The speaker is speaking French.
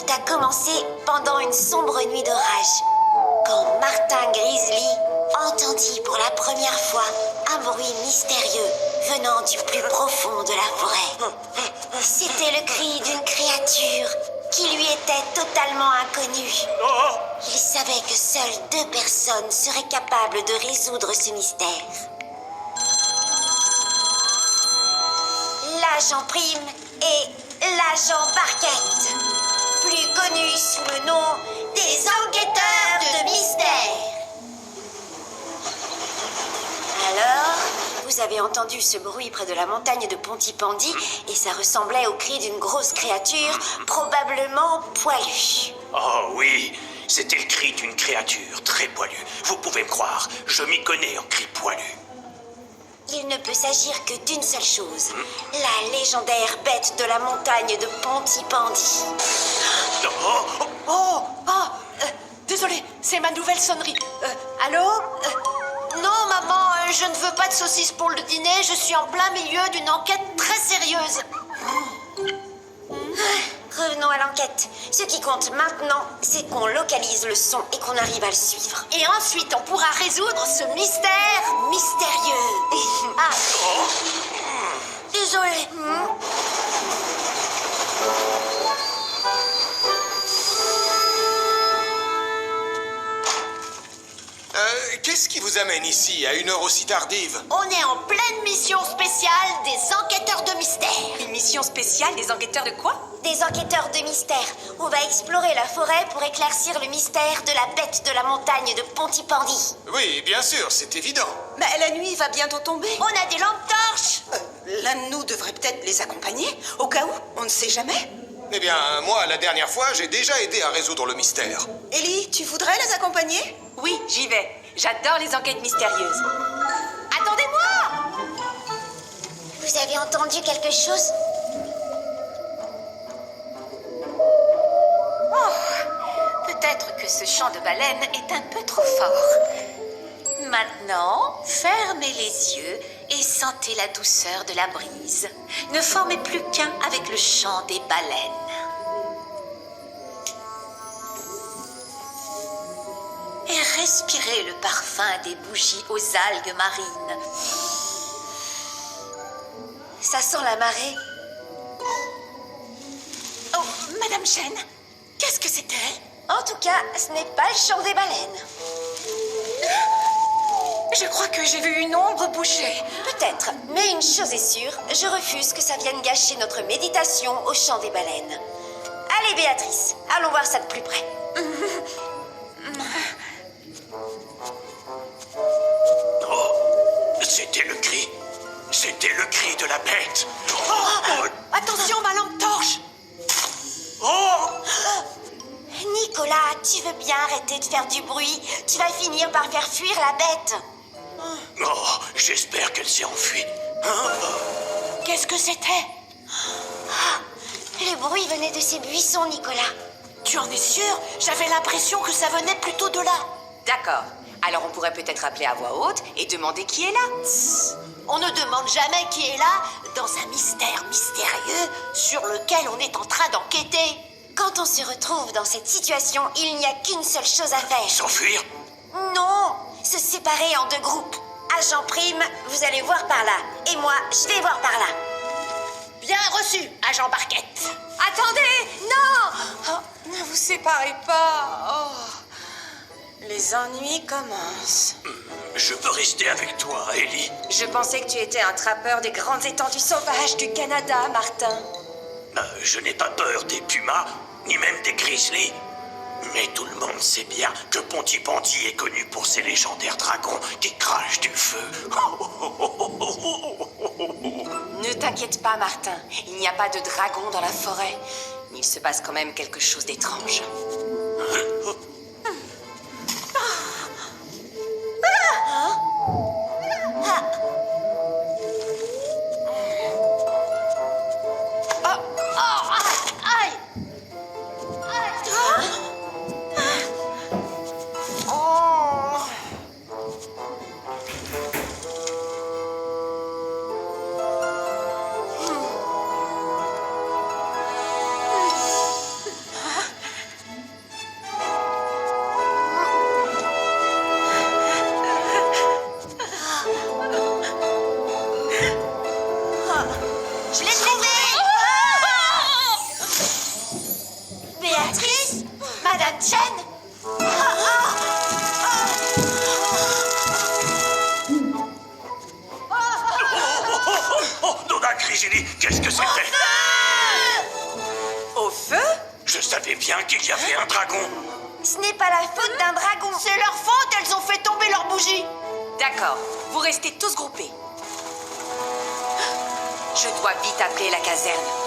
Tout a commencé pendant une sombre nuit d'orage, quand Martin Grizzly entendit pour la première fois un bruit mystérieux venant du plus profond de la forêt. C'était le cri d'une créature qui lui était totalement inconnue. Il savait que seules 2 personnes seraient capables de résoudre ce mystère. L'agent Prime et l'agent Barquette, plus connus sous le nom des enquêteurs de mystère. Alors, vous avez entendu ce bruit près de la montagne de Pontypandy et ça ressemblait au cri d'une grosse créature, probablement poilue. Oh oui, c'était le cri d'une créature très poilue. Vous pouvez me croire, je m'y connais en cri poilu. Il ne peut s'agir que d'une seule chose. La légendaire bête de la montagne de Pontypandy. Désolé, c'est ma nouvelle sonnerie. Allô Non, maman, je ne veux pas de saucisses pour le dîner. Je suis en plein milieu d'une enquête très sérieuse. Revenons à l'enquête. Ce qui compte maintenant, c'est qu'on localise le son et qu'on arrive à le suivre. Et ensuite, on pourra résoudre ce mystère Mystérieux. Ah, désolé. Qu'est-ce qui vous amène ici à une heure aussi tardive? On est en pleine mission spéciale des enquêteurs de mystère. Une mission spéciale des enquêteurs de quoi? Des enquêteurs de mystère. On va explorer la forêt pour éclaircir le mystère de la bête de la montagne de Pontypandy. Oui, bien sûr, c'est évident. Mais la nuit va bientôt tomber. On a des lampes torches. L'un de nous devrait peut-être les accompagner, au cas où, on ne sait jamais. Eh bien, moi, la dernière fois, j'ai déjà aidé à résoudre le mystère. Ellie, tu voudrais les accompagner? Oui, j'y vais. J'adore les enquêtes mystérieuses. Attendez-moi. Vous avez entendu quelque chose? Peut-être que ce chant de baleine est un peu trop fort. Maintenant, fermez les yeux et sentez la douceur de la brise. Ne formez plus qu'un avec le chant des baleines. Et respirez le parfum des bougies aux algues marines. Ça sent la marée. Oh, Madame Chen, qu'est-ce que c'était? En tout cas, ce n'est pas le chant des baleines. Je crois que j'ai vu une ombre bouger. Peut-être, mais une chose est sûre, je refuse que ça vienne gâcher notre méditation au chant des baleines. Allez, Béatrice, allons voir ça de plus près. C'était le cri. C'était le cri de la bête. Attention, ma lampe torche. Nicolas, tu veux bien arrêter de faire du bruit? Tu vas finir par faire fuir la bête. Oh, j'espère qu'elle s'est enfuie. Qu'est-ce que c'était? Le bruit venait de ces buissons, Nicolas. Tu en es sûr? J'avais l'impression que ça venait plutôt de là. D'accord. Alors on pourrait peut-être appeler à voix haute et demander qui est là. On ne demande jamais qui est là dans un mystère mystérieux sur lequel on est en train d'enquêter. Quand on se retrouve dans cette situation, il n'y a qu'une seule chose à faire. S'enfuir? Non, se séparer en 2 groupes. Agent Prime, vous allez voir par là. Et moi, je vais voir par là. Bien reçu, agent Barquette. Attendez! Non! Oh, ne vous séparez pas. Oh. Les ennuis commencent. Je veux rester avec toi, Ellie. Je pensais que tu étais un trappeur des grandes étendues sauvages du Canada, Martin. Je n'ai pas peur des pumas, ni même des grizzlies. Mais tout le monde sait bien que Pontypandy est connu pour ses légendaires dragons qui crachent du feu. Ne t'inquiète pas, Martin. Il n'y a pas de dragon dans la forêt. Mais il se passe quand même quelque chose d'étrange. Je l'ai trouvé. Béatrice, Madame Chen. Oh, Donna Grizzly, qu'est-ce que c'était? Au feu? Je savais bien qu'il y avait un dragon. Ce n'est pas la faute d'un dragon. C'est leur faute, elles ont fait tomber leur bougie. D'accord, vous restez tous groupés. Je dois vite appeler la caserne.